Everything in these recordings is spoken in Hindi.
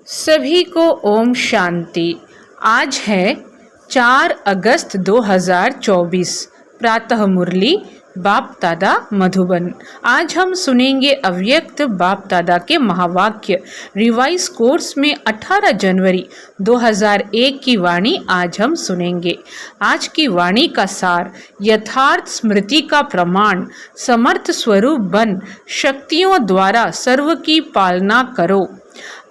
सभी को ओम शांति। आज है 4 अगस्त 2024। प्रातः मुरली बाप दादा मधुबन। आज हम सुनेंगे अव्यक्त बाप दादा के महावाक्य। रिवाइज कोर्स में 18 जनवरी 2001 की वाणी आज हम सुनेंगे। आज की वाणी का सार: यथार्थ स्मृति का प्रमाण, समर्थ स्वरूप बन शक्तियों द्वारा सर्व की पालना करो।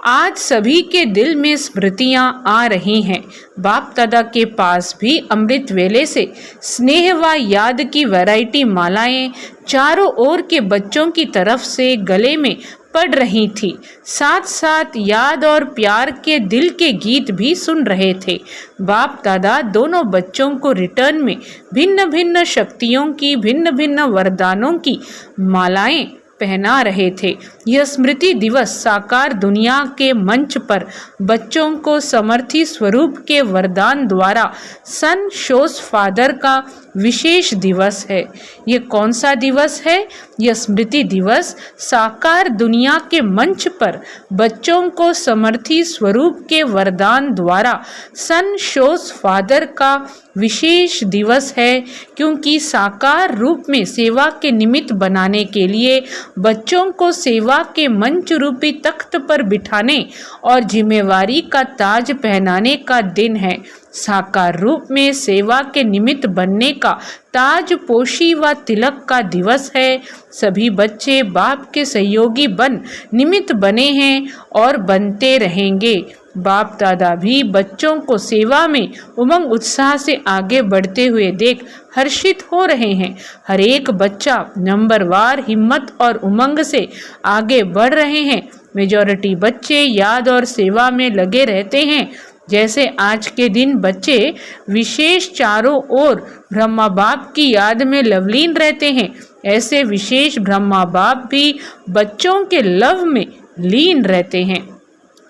आज सभी के दिल में स्मृतियां आ रही हैं। बाप दादा के पास भी अमृत वेले से स्नेह व याद की वैरायटी मालाएं चारों ओर के बच्चों की तरफ से गले में पड़ रही थी। साथ साथ याद और प्यार के दिल के गीत भी सुन रहे थे। बाप दादा दोनों बच्चों को रिटर्न में भिन्न भिन्न शक्तियों की, भिन्न भिन्न वरदानों की मालाएं पहना रहे थे। यह स्मृति दिवस साकार दुनिया के मंच पर बच्चों को समर्थी स्वरूप के वरदान द्वारा सन शोस फादर का विशेष दिवस है। यह कौन सा दिवस है? यह स्मृति दिवस साकार दुनिया के मंच पर बच्चों को समर्थी स्वरूप के वरदान द्वारा सन शोस फादर का विशेष दिवस है, क्योंकि साकार रूप में सेवा के निमित्त बनाने के लिए बच्चों को सेवा के मंच रूपी तख्त पर बिठाने और जिम्मेवारी का ताज पहनाने का दिन है। साकार रूप में सेवा के निमित्त बनने का ताज पोशी व तिलक का दिवस है। सभी बच्चे बाप के सहयोगी बन निमित्त बने हैं और बनते रहेंगे। बाप दादा भी बच्चों को सेवा में उमंग उत्साह से आगे बढ़ते हुए देख हर्षित हो रहे हैं। हर एक बच्चा नंबरवार हिम्मत और उमंग से आगे बढ़ रहे हैं। मेजॉरिटी बच्चे याद और सेवा में लगे रहते हैं। जैसे आज के दिन बच्चे विशेष चारों ओर ब्रह्मा बाप की याद में लवलीन रहते हैं, ऐसे विशेष ब्रह्मा बाप भी बच्चों के लव में लीन रहते हैं।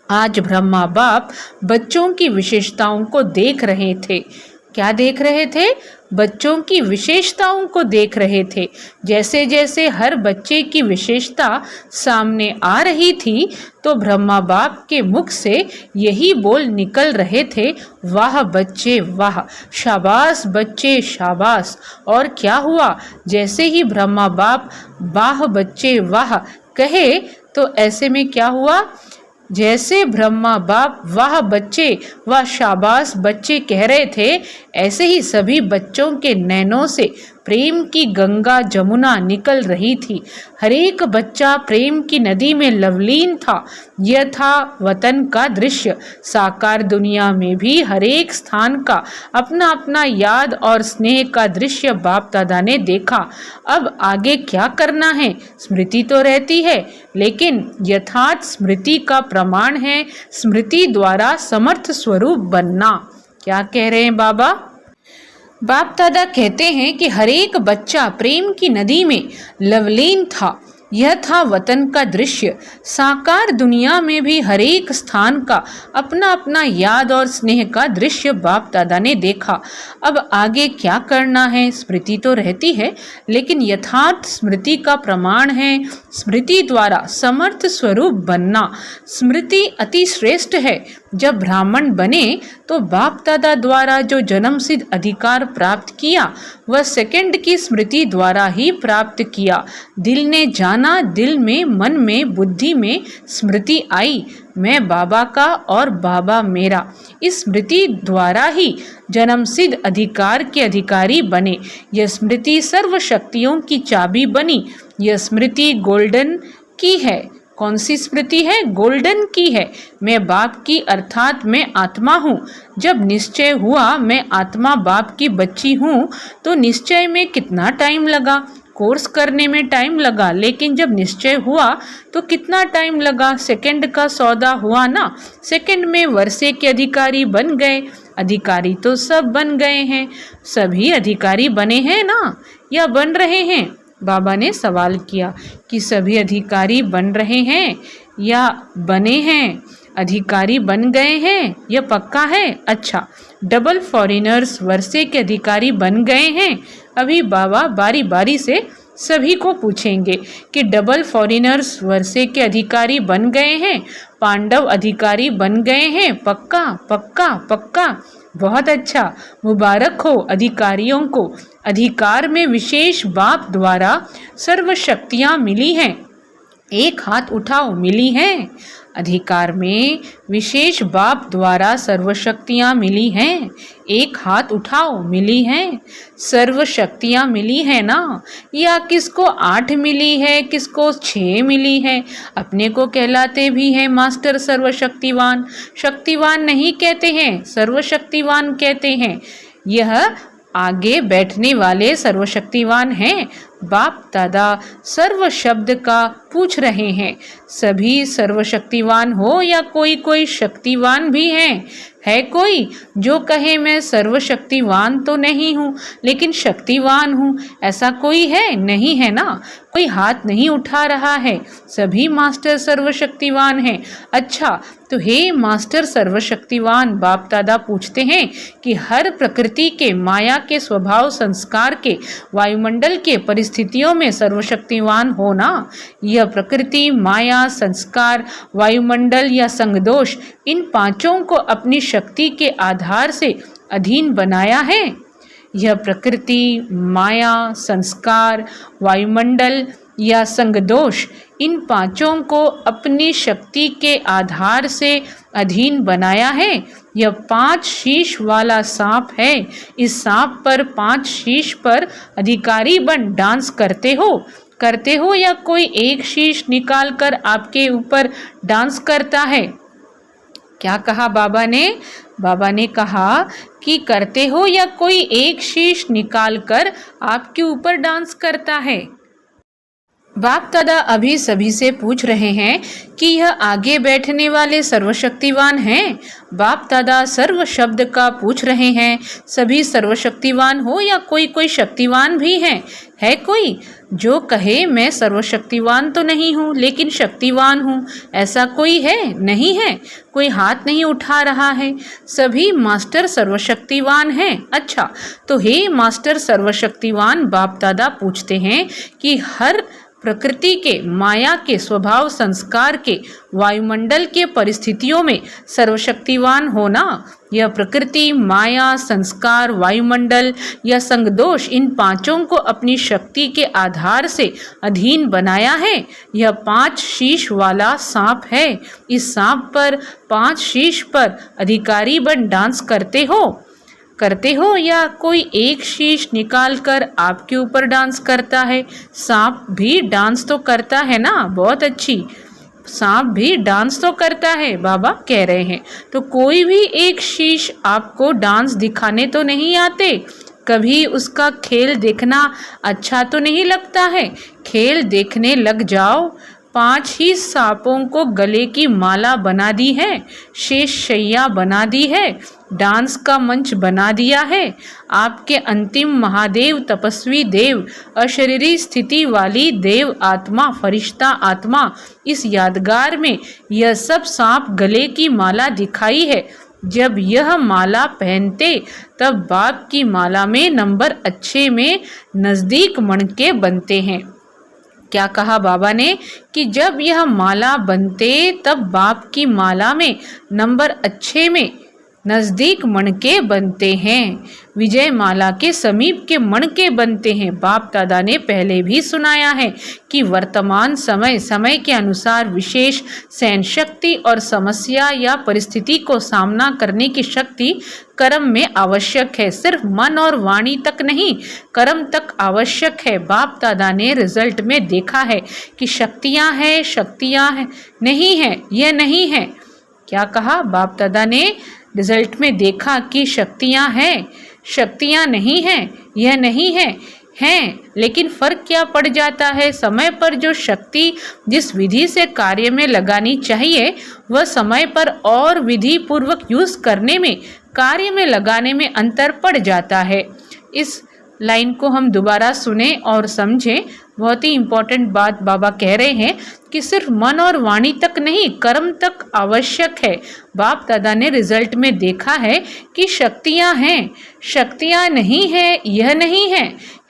आज ब्रह्मा बाप बच्चों की विशेषताओं को देख रहे थे। क्या देख रहे थे? बच्चों की विशेषताओं को देख रहे थे। जैसे जैसे हर बच्चे की विशेषता सामने आ रही थी तो ब्रह्मा बाप के मुख से यही बोल निकल रहे थे, वाह बच्चे वाह, शाबाश बच्चे शाबाश। और क्या हुआ? जैसे ही ब्रह्मा बाप वाह बच्चे वाह कहे तो ऐसे में क्या हुआ? जैसे ब्रह्मा बाप वाह बच्चे वाह शाबाश बच्चे कह रहे थे, ऐसे ही सभी बच्चों के नैनों से प्रेम की गंगा जमुना निकल रही थी। हर एक बच्चा प्रेम की नदी में लवलीन था। यह था वतन का दृश्य। साकार दुनिया में भी हर एक स्थान का अपना अपना याद और स्नेह का दृश्य बाप दादा ने देखा। अब आगे क्या करना है? स्मृति तो रहती है, लेकिन यथार्थ स्मृति का प्रमाण है स्मृति द्वारा समर्थ स्वरूप बनना। क्या कह रहे हैं बाबा? बाप दादा कहते हैं कि हर एक बच्चा प्रेम की नदी में लवलीन था। यह था वतन का दृश्य। साकार दुनिया में भी हर एक स्थान का अपना अपना याद और स्नेह का दृश्य बाप दादा ने देखा। अब आगे क्या करना है? स्मृति तो रहती है, लेकिन यथार्थ स्मृति का प्रमाण है स्मृति द्वारा समर्थ स्वरूप बनना। स्मृति अति श्रेष्ठ है। जब ब्राह्मण बने तो बाप दादा द्वारा जो जन्म सिद्ध अधिकार प्राप्त किया वह सेकंड की स्मृति द्वारा ही प्राप्त किया। दिल ने जाना, दिल में, मन में, बुद्धि में स्मृति आई, मैं बाबा का और बाबा मेरा। इस स्मृति द्वारा ही जन्म सिद्ध अधिकार के अधिकारी बने। यह स्मृति सर्व शक्तियों की चाबी बनी। यह स्मृति गोल्डन की है। कौन सी स्मृति है? गोल्डन की है। मैं बाप की अर्थात मैं आत्मा हूँ। जब निश्चय हुआ मैं आत्मा बाप की बच्ची हूँ तो निश्चय में कितना टाइम लगा? कोर्स करने में टाइम लगा, लेकिन जब निश्चय हुआ तो कितना टाइम लगा? सेकंड का सौदा हुआ ना। सेकंड में वर्षे के अधिकारी बन गए। अधिकारी तो सब बन गए हैं। सभी अधिकारी बने हैं ना, या बन रहे हैं? बाबा ने सवाल किया कि सभी अधिकारी बन रहे हैं या बने हैं? अधिकारी बन गए हैं, यह पक्का है? अच्छा, डबल फॉरेनर्स वर्षे के अधिकारी बन गए हैं। अभी बाबा बारी बारी से सभी को पूछेंगे कि डबल फॉरेनर्स वर्षे के अधिकारी बन गए हैं, पांडव अधिकारी बन गए हैं, पक्का पक्का पक्का। बहुत अच्छा, मुबारक हो अधिकारियों को। अधिकार में विशेष बाप द्वारा सर्व शक्तियाँ मिली हैं, एक हाथ उठाओ, मिली हैं। अधिकार में विशेष बाप द्वारा सर्व शक्तियाँ मिली हैं, एक हाथ उठाओ, मिली हैं। सर्व शक्तियाँ मिली हैं ना, या किसको 8 मिली है, किसको 6 मिली है। अपने को कहलाते भी हैं मास्टर सर्वशक्तिवान। शक्तिवान नहीं कहते हैं, सर्वशक्तिवान कहते हैं। यह आगे बैठने वाले सर्वशक्तिवान हैं। बाप दादा सर्व शब्द का पूछ रहे हैं। सभी सर्वशक्तिवान हो या कोई कोई शक्तिवान भी है कोई जो कहे मैं सर्वशक्तिवान तो नहीं हूँ लेकिन शक्तिवान हूँ, ऐसा कोई है? नहीं है ना, कोई हाथ नहीं उठा रहा है। सभी मास्टर सर्वशक्तिवान हैं। अच्छा, तो हे मास्टर सर्वशक्तिवान, बाप दादा पूछते हैं कि हर प्रकृति के, माया के स्वभाव संस्कार के, वायुमंडल के परिस्थितियों में सर्वशक्तिवान होना। यह प्रकृति, माया, संस्कार, वायुमंडल या संगदोष, इन पांचों को अपनी शक्ति के आधार से अधीन बनाया है। यह प्रकृति, माया, संस्कार, वायुमंडल या संगदोष, इन पांचों को अपनी शक्ति के आधार से अधीन बनाया है। यह 5 शीश वाला सांप है। इस सांप पर 5 शीश पर अधिकारी बन डांस करते हो या कोई एक शीश निकाल कर आपके ऊपर डांस करता है? क्या कहा बाबा ने? बाबा ने कहा कि करते हो या कोई एक शीश निकाल कर आपके ऊपर डांस करता है। बाप दादा अभी सभी से पूछ रहे हैं कि यह आगे बैठने वाले सर्वशक्तिवान हैं। बाप दादा सर्व शब्द का पूछ रहे हैं। सभी सर्वशक्तिवान हो या कोई कोई शक्तिवान भी है कोई जो कहे मैं सर्वशक्तिवान तो नहीं हूँ लेकिन शक्तिवान हूँ, ऐसा कोई है? नहीं है, कोई हाथ नहीं उठा रहा है। सभी मास्टर सर्वशक्तिवान हैं। अच्छा, तो हे मास्टर सर्वशक्तिवान, बाप दादा पूछते हैं कि हर प्रकृति के, माया के, स्वभाव संस्कार के, वायुमंडल के परिस्थितियों में सर्वशक्तिवान होना। यह प्रकृति, माया, संस्कार, वायुमंडल या संगदोष, इन पांचों को अपनी शक्ति के आधार से अधीन बनाया है। यह 5 शीश वाला सांप है। इस सांप पर 5 शीश पर अधिकारी बन डांस करते हो या कोई एक शीश निकाल कर आपके ऊपर डांस करता है? सांप भी डांस तो करता है ना। बहुत अच्छी, सांप भी डांस तो करता है, बाबा कह रहे हैं। तो कोई भी एक शीश आपको डांस दिखाने तो नहीं आते? कभी उसका खेल देखना अच्छा तो नहीं लगता है? खेल देखने लग जाओ। 5 ही सांपों को गले की माला बना दी है, शेष शैया बना दी है, डांस का मंच बना दिया है। आपके अंतिम महादेव, तपस्वी देव, अशरीरी स्थिति वाली देव आत्मा, फरिश्ता आत्मा, इस यादगार में यह सब सांप गले की माला दिखाई है। जब यह माला पहनते तब बाप की माला में नंबर अच्छे में नज़दीक मणके बनते हैं। क्या कहा बाबा ने कि जब यह माला बनते तब बाप की माला में नंबर अच्छे में नज़दीक मणके बनते हैं, विजय माला के समीप के मणके बनते हैं। बाप दादा ने पहले भी सुनाया है कि वर्तमान समय के अनुसार विशेष सहन शक्ति और समस्या या परिस्थिति को सामना करने की शक्ति कर्म में आवश्यक है। सिर्फ मन और वाणी तक नहीं, कर्म तक आवश्यक है। बाप दादा ने रिजल्ट में देखा है कि शक्तियाँ हैं नहीं है, यह नहीं है। क्या कहा बाप दादा ने? रिजल्ट में देखा कि शक्तियाँ हैं, शक्तियाँ नहीं हैं, यह नहीं हैं। लेकिन फर्क क्या पड़ जाता है? समय पर जो शक्ति जिस विधि से कार्य में लगानी चाहिए वह समय पर और विधि पूर्वक यूज करने में, कार्य में लगाने में अंतर पड़ जाता है। इस लाइन को हम दोबारा सुने और समझें। बहुत ही इम्पोर्टेंट बात बाबा कह रहे हैं कि सिर्फ मन और वाणी तक नहीं, कर्म तक आवश्यक है। बाप दादा ने रिजल्ट में देखा है कि शक्तियाँ हैं, शक्तियाँ नहीं है, यह नहीं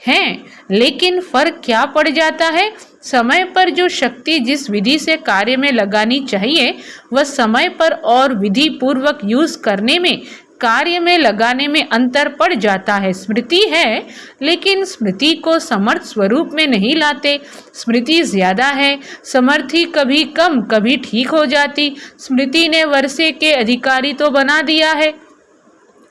हैं, लेकिन फर्क क्या पड़ जाता है? समय पर जो शक्ति जिस विधि से कार्य में लगानी चाहिए वह समय पर और विधि पूर्वक यूज करने में, कार्य में लगाने में अंतर पड़ जाता है। स्मृति है, लेकिन स्मृति को समर्थ स्वरूप में नहीं लाते। स्मृति ज्यादा है, समर्थी कभी कम कभी ठीक हो जाती। स्मृति ने वर्षे के अधिकारी तो बना दिया है,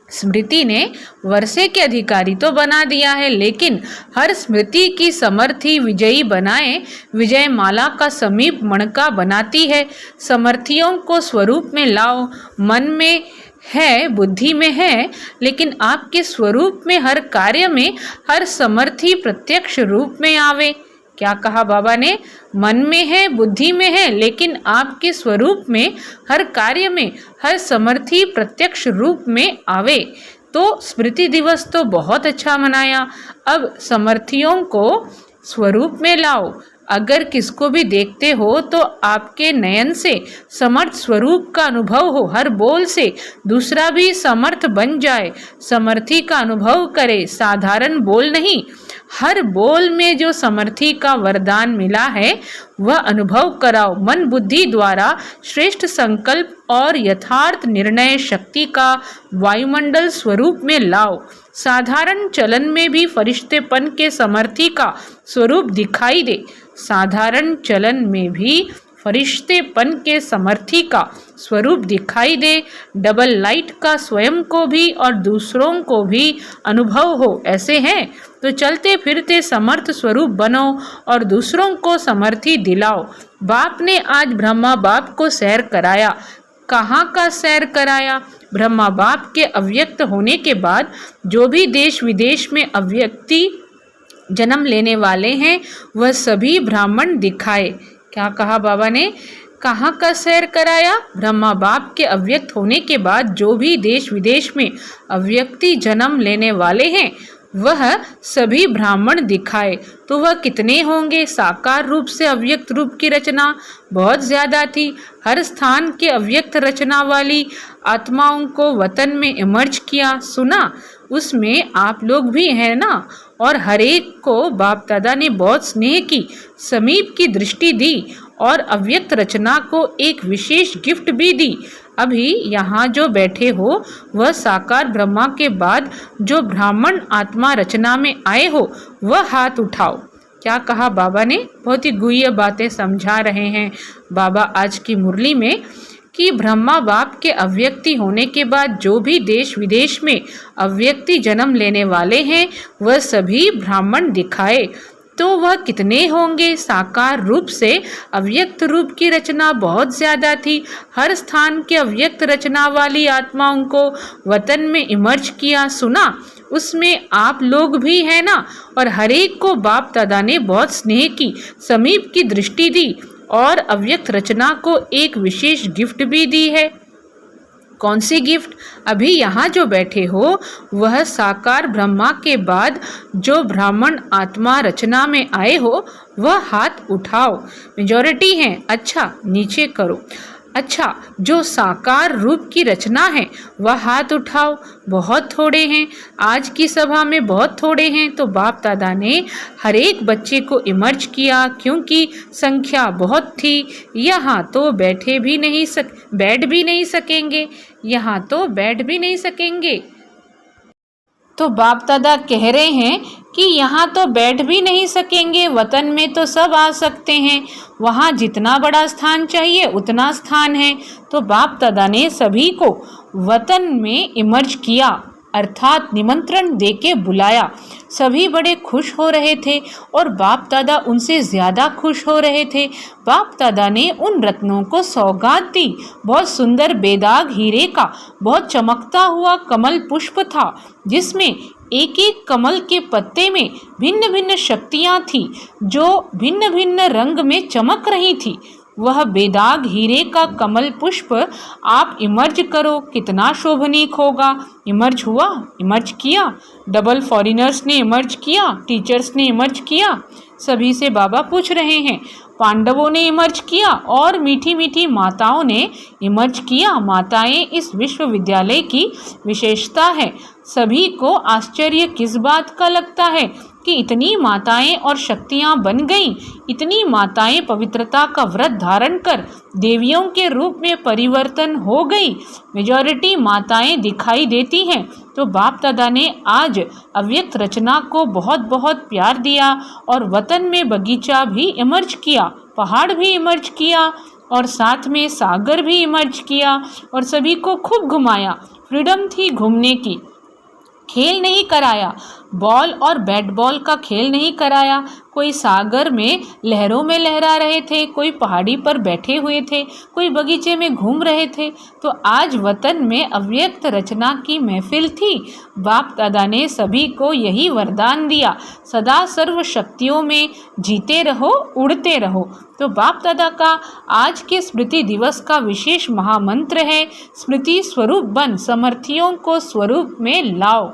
स्मृति ने वर्षे के अधिकारी तो बना दिया है, लेकिन हर स्मृति की समर्थी विजयी बनाए विजय माला का समीप मणका बनाती है। समर्थियों को स्वरूप में लाओ, मन में है, बुद्धि में है, लेकिन आपके स्वरूप में हर कार्य में हर समर्थी प्रत्यक्ष रूप में आवे। क्या कहा बाबा ने? मन में है, बुद्धि में है, लेकिन आपके स्वरूप में हर कार्य में हर समर्थी प्रत्यक्ष रूप में आवे। तो स्मृति दिवस तो बहुत अच्छा मनाया, अब समर्थियों को स्वरूप में लाओ। अगर किसको भी देखते हो तो आपके नयन से समर्थ स्वरूप का अनुभव हो, हर बोल से दूसरा भी समर्थ बन जाए, समर्थी का अनुभव करे, साधारण बोल नहीं। हर बोल में जो समर्थी का वरदान मिला है वह अनुभव कराओ। मन बुद्धि द्वारा श्रेष्ठ संकल्प और यथार्थ निर्णय शक्ति का वायुमंडल स्वरूप में लाओ। साधारण चलन में भी फरिश्तेपन के समर्थी का स्वरूप दिखाई दे। साधारण चलन में भी फरिश्तेपन के समर्थी का स्वरूप दिखाई दे। डबल लाइट का स्वयं को भी और दूसरों को भी अनुभव हो। ऐसे हैं तो चलते फिरते समर्थ स्वरूप बनो और दूसरों को समर्थी दिलाओ। बाप ने आज ब्रह्मा बाप को सैर कराया। कहाँ का सैर कराया? ब्रह्मा बाप के अव्यक्त होने के बाद जो भी देश विदेश में अव्यक्ति जन्म लेने वाले हैं वह सभी ब्राह्मण दिखाए। क्या कहा बाबा ने? कहाँ का सैर कराया? ब्रह्मा बाप के अव्यक्त होने के बाद जो भी देश विदेश में अव्यक्ति जन्म लेने वाले हैं वह सभी ब्राह्मण दिखाए। तो वह कितने होंगे? साकार रूप से अव्यक्त रूप की रचना बहुत ज्यादा थी। हर स्थान के अव्यक्त रचना वाली आत्माओं को वतन में इमर्ज किया। सुना, उसमें आप लोग भी हैं ना। और हरेक को बाप दादा ने बहुत स्नेह की, समीप की दृष्टि दी और अव्यक्त रचना को एक विशेष गिफ्ट भी दी। अभी यहाँ जो बैठे हो वह साकार ब्रह्मा के बाद जो ब्राह्मण आत्मा रचना में आए हो वह हाथ उठाओ। क्या कहा बाबा ने? बहुत ही गुह्य बातें समझा रहे हैं बाबा आज की मुरली में कि ब्रह्मा बाप के अव्यक्ति होने के बाद जो भी देश विदेश में अव्यक्ति जन्म लेने वाले हैं वह सभी ब्राह्मण दिखाए। तो वह कितने होंगे? साकार रूप से अव्यक्त रूप की रचना बहुत ज्यादा थी। हर स्थान के अव्यक्त रचना वाली आत्माओं को वतन में इमर्ज किया। सुना, उसमें आप लोग भी हैं ना। और हरेक को बाप दादा ने बहुत स्नेह की, समीप की दृष्टि दी और अव्यक्त रचना को एक विशेष गिफ्ट भी दी है। कौन सी गिफ्ट? अभी यहाँ जो बैठे हो वह साकार ब्रह्मा के बाद जो ब्राह्मण आत्मा रचना में आए हो वह हाथ उठाओ। मेजॉरिटी हैं, अच्छा नीचे करो। अच्छा, जो साकार रूप की रचना है वह हाथ उठाओ। बहुत थोड़े हैं, आज की सभा में बहुत थोड़े हैं। तो बाप दादा ने हर एक बच्चे को इमर्ज किया क्योंकि संख्या बहुत थी। यहाँ तो बैठ भी नहीं सकेंगे, यहाँ तो बैठ भी नहीं सकेंगे। तो बाप दादा कह रहे हैं कि यहाँ तो बैठ भी नहीं सकेंगे, वतन में तो सब आ सकते हैं, वहाँ जितना बड़ा स्थान चाहिए उतना स्थान है। तो बाप दादा ने सभी को वतन में इमर्ज किया, अर्थात निमंत्रण देके बुलाया। सभी बड़े खुश हो रहे थे और बाप दादा उनसे ज़्यादा खुश हो रहे थे। बाप दादा ने उन रत्नों को सौगात दी। बहुत सुंदर बेदाग हीरे का बहुत चमकता हुआ कमल पुष्प था जिसमें एक एक कमल के पत्ते में भिन्न भिन्न शक्तियाँ थी जो भिन्न भिन्न रंग में चमक रही थी। वह बेदाग हीरे का कमल पुष्प आप इमर्ज करो, कितना शोभनीक होगा। इमर्ज हुआ, इमर्ज किया, डबल फॉरेनर्स ने इमर्ज किया, टीचर्स ने इमर्ज किया। सभी से बाबा पूछ रहे हैं। पांडवों ने इमर्ज किया और मीठी मीठी माताओं ने इमर्ज किया। माताएं इस विश्वविद्यालय की विशेषता है। सभी को आश्चर्य किस बात का लगता है? कि इतनी माताएं और शक्तियां बन गईं, इतनी माताएं पवित्रता का व्रत धारण कर देवियों के रूप में परिवर्तन हो गई, मेजॉरिटी माताएं दिखाई देती हैं। तो बाप दादा ने आज अव्यक्त रचना को बहुत बहुत प्यार दिया और वतन में बगीचा भी इमर्ज किया, पहाड़ भी इमर्ज किया और साथ में सागर भी इमर्ज किया और सभी को खूब घुमाया। फ्रीडम थी घूमने की, खेल नहीं कराया, बॉल और बैट बॉल का खेल नहीं कराया। कोई सागर में लहरों में लहरा रहे थे, कोई पहाड़ी पर बैठे हुए थे, कोई बगीचे में घूम रहे थे। तो आज वतन में अव्यक्त रचना की महफिल थी। बाप दादा ने सभी को यही वरदान दिया, सदा सर्व शक्तियों में जीते रहो, उड़ते रहो। तो बाप दादा का आज के स्मृति दिवस का विशेष महामंत्र है, स्मृति स्वरूप बन समर्थियों को स्वरूप में लाओ।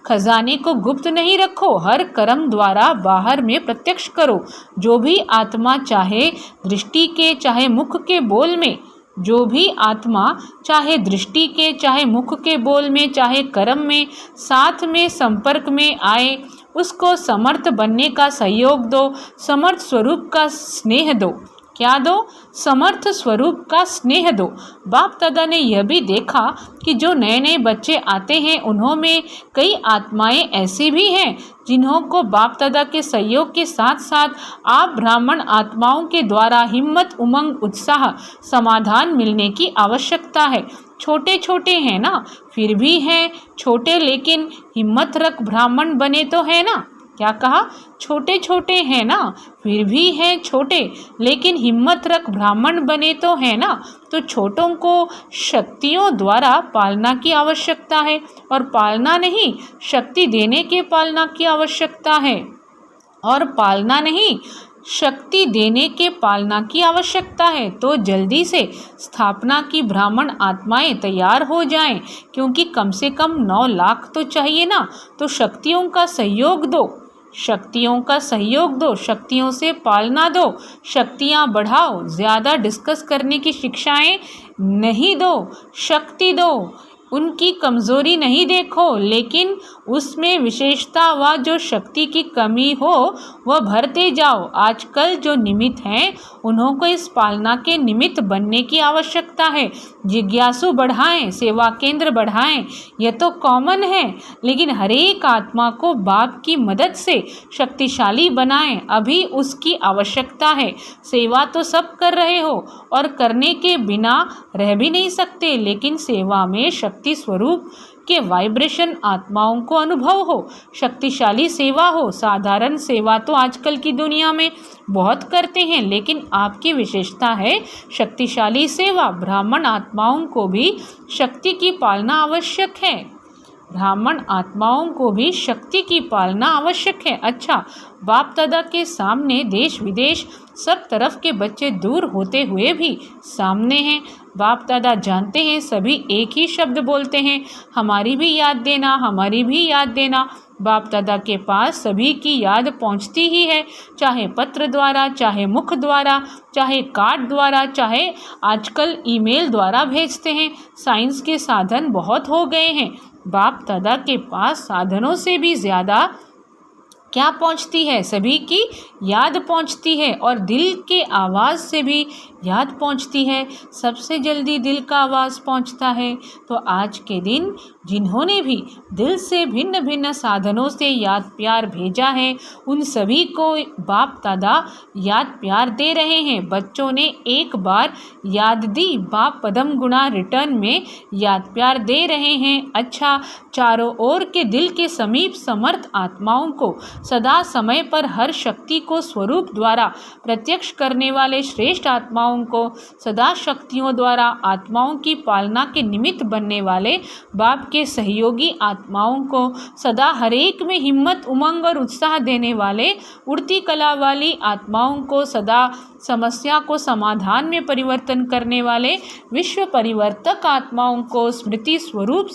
खजाने को गुप्त नहीं रखो, हर कर्म द्वारा बाहर में प्रत्यक्ष करो। जो भी आत्मा चाहे दृष्टि के चाहे मुख के बोल में, जो भी आत्मा चाहे दृष्टि के चाहे मुख के बोल में चाहे कर्म में साथ में संपर्क में आए, उसको समर्थ बनने का सहयोग दो, समर्थ स्वरूप का स्नेह दो। क्या दो? समर्थ स्वरूप का स्नेह दो। बाप दादा ने यह भी देखा कि जो नए नए बच्चे आते हैं उन्हों में कई आत्माएं ऐसी भी हैं जिन्हों को बाप दादा के सहयोग के साथ साथ आप ब्राह्मण आत्माओं के द्वारा हिम्मत, उमंग, उत्साह, समाधान मिलने की आवश्यकता है। छोटे छोटे हैं ना, फिर भी हैं छोटे, लेकिन हिम्मत रख ब्राह्मण बने तो है ना। क्या कहा? छोटे छोटे हैं ना, फिर भी हैं छोटे, लेकिन हिम्मत रख ब्राह्मण बने तो है ना। तो छोटों को शक्तियों द्वारा पालना की आवश्यकता है और पालना नहीं, शक्ति देने के पालना की आवश्यकता है और पालना नहीं, शक्ति देने के पालना की आवश्यकता है। तो जल्दी से स्थापना की ब्राह्मण आत्माएं तैयार हो जाएं, क्योंकि कम से कम 9 लाख तो चाहिए ना। तो शक्तियों का सहयोग दो, शक्तियों का सहयोग दो, शक्तियों से पालना दो, शक्तियाँ बढ़ाओ, ज़्यादा डिस्कस करने की शिक्षाएं नहीं दो, शक्ति दो, उनकी कमज़ोरी नहीं देखो, लेकिन उसमें विशेषता व जो शक्ति की कमी हो वह भरते जाओ। आजकल जो निमित्त हैं उन्हों को इस पालना के निमित्त बनने की आवश्यकता है। जिज्ञासु बढ़ाएं, सेवा केंद्र बढ़ाएं, यह तो कॉमन है, लेकिन हर एक आत्मा को बाप की मदद से शक्तिशाली बनाएं, अभी उसकी आवश्यकता है। सेवा तो सब कर रहे हो और करने के बिना रह भी नहीं सकते, लेकिन सेवा में शक्ति स्वरूप के वाइब्रेशन आत्माओं को अनुभव हो, शक्तिशाली सेवा हो। साधारण सेवा तो आजकल की दुनिया में बहुत करते हैं, लेकिन आपकी विशेषता है शक्तिशाली सेवा। ब्राह्मण आत्माओं को भी शक्ति की पालना आवश्यक है, ब्राह्मण आत्माओं को भी शक्ति की पालना आवश्यक है। अच्छा, बाप दादा के सामने देश विदेश सब तरफ के बच्चे दूर होते हुए भी सामने हैं। बाप दादा जानते हैं सभी एक ही शब्द बोलते हैं, हमारी भी याद देना, हमारी भी याद देना। बाप दादा के पास सभी की याद पहुंचती ही है, चाहे पत्र द्वारा, चाहे मुख द्वारा, चाहे कार्ड द्वारा, चाहे आजकल ईमेल द्वारा भेजते हैं। साइंस के साधन बहुत हो गए हैं, बाप दादा के पास साधनों से भी ज़्यादा क्या पहुंचती है? सभी की याद पहुंचती है और दिल के आवाज़ से भी याद पहुंचती है। सबसे जल्दी दिल का आवाज़ पहुंचता है। तो आज के दिन जिन्होंने भी दिल से भिन्न भिन्न साधनों से याद प्यार भेजा है, उन सभी को बाप दादा याद प्यार दे रहे हैं। बच्चों ने एक बार याद दी, बाप पदम गुणा रिटर्न में याद प्यार दे रहे हैं। अच्छा, चारों ओर के दिल के समीप समर्थ आत्माओं को सदा समय पर हर शक्ति को स्वरूप द्वारा प्रत्यक्ष करने वाले श्रेष्ठ आत्माओं को, सदा शक्तियों द्वारा आत्माओं की पालना के निमित्त बनने वाले बाप के सहयोगी आत्माओं को, सदा हरेक में हिम्मत, उमंग और उत्साह देने वाले उड़ती कला वाली आत्माओं को, सदा समस्या को समाधान में परिवर्तन करने वाले विश्व परिवर्तक आत्माओं को, स्मृति स्वरूप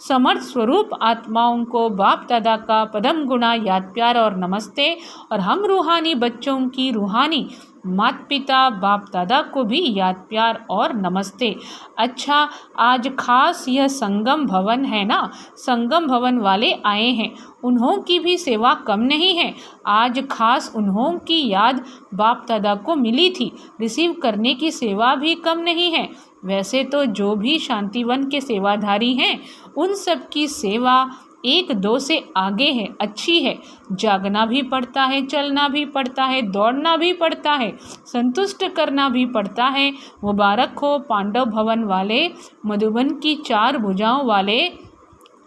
समर्थ स्वरूप आत्माओं को बाप दादा का पदम गुणा याद प्यार और नमस्ते। और हम रूहानी बच्चों की रूहानी माता पिता बाप दादा को भी याद प्यार और नमस्ते। अच्छा, आज खास यह संगम भवन है ना, संगम भवन वाले आए हैं, उन्हों की भी सेवा कम नहीं है। आज खास उन्हों की याद बाप दादा को मिली थी, रिसीव करने की सेवा भी कम नहीं है। वैसे तो जो भी शांतिवन के सेवाधारी हैं उन सब की सेवा 1-2 से आगे है, अच्छी है। जागना भी पड़ता है, चलना भी पड़ता है, दौड़ना भी पड़ता है, संतुष्ट करना भी पड़ता है। मुबारक हो पांडव भवन वाले, मधुबन की 4 भुजाओं वाले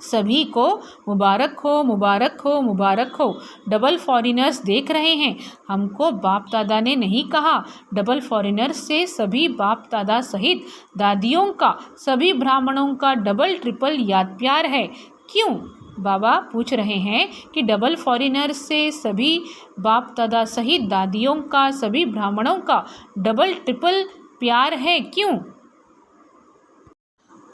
सभी को मुबारक हो, मुबारक हो, मुबारक हो। डबल फॉरेनर्स देख रहे हैं, हमको बाप दादा ने नहीं कहा। डबल फॉरेनर्स से सभी बाप दादा सहित दादियों का, सभी ब्राह्मणों का डबल ट्रिपल याद प्यार है। क्यों? बाबा पूछ रहे हैं कि डबल फॉरेनर से सभी बाप दादा सहित दादियों का, सभी ब्राह्मणों का डबल ट्रिपल प्यार है, क्यों?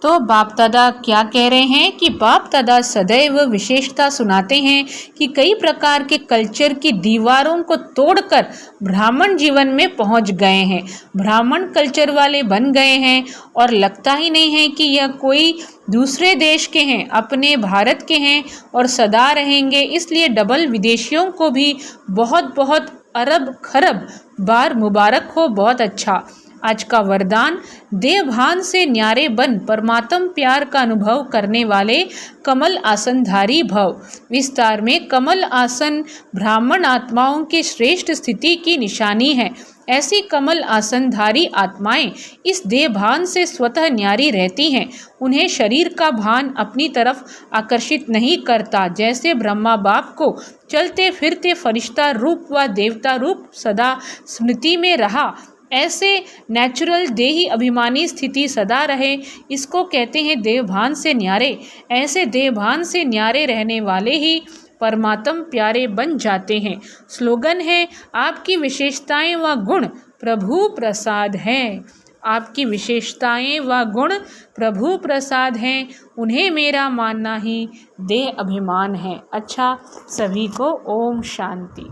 तो बाप दादा क्या कह रहे हैं कि बाप दादा सदैव विशेषता सुनाते हैं कि कई प्रकार के कल्चर की दीवारों को तोड़कर ब्राह्मण जीवन में पहुंच गए हैं, ब्राह्मण कल्चर वाले बन गए हैं और लगता ही नहीं है कि यह कोई दूसरे देश के हैं, अपने भारत के हैं और सदा रहेंगे। इसलिए डबल विदेशियों को भी बहुत बहुत अरब खरब बार मुबारक हो। बहुत अच्छा। आज का वरदान, देवभान से न्यारे बन परमात्म प्यार का अनुभव करने वाले कमल आसनधारी भव। विस्तार में, कमल आसन ब्राह्मण आत्माओं की श्रेष्ठ स्थिति की निशानी है। ऐसी कमल आसनधारी आत्माएं इस देहभान से स्वतः न्यारी रहती हैं। उन्हें शरीर का भान अपनी तरफ आकर्षित नहीं करता। जैसे ब्रह्मा बाप को चलते फिरते फरिश्ता रूप व देवता रूप सदा स्मृति में रहा, ऐसे नेचुरल देही अभिमानी स्थिति सदा रहे, इसको कहते हैं देवभान से न्यारे। ऐसे देवभान से न्यारे रहने वाले ही परमात्म प्यारे बन जाते हैं। स्लोगन है, आपकी विशेषताएं व गुण प्रभु प्रसाद हैं। आपकी विशेषताएं व गुण प्रभु प्रसाद हैं, उन्हें मेरा मानना ही देह अभिमान है। अच्छा, सभी को ओम शांति।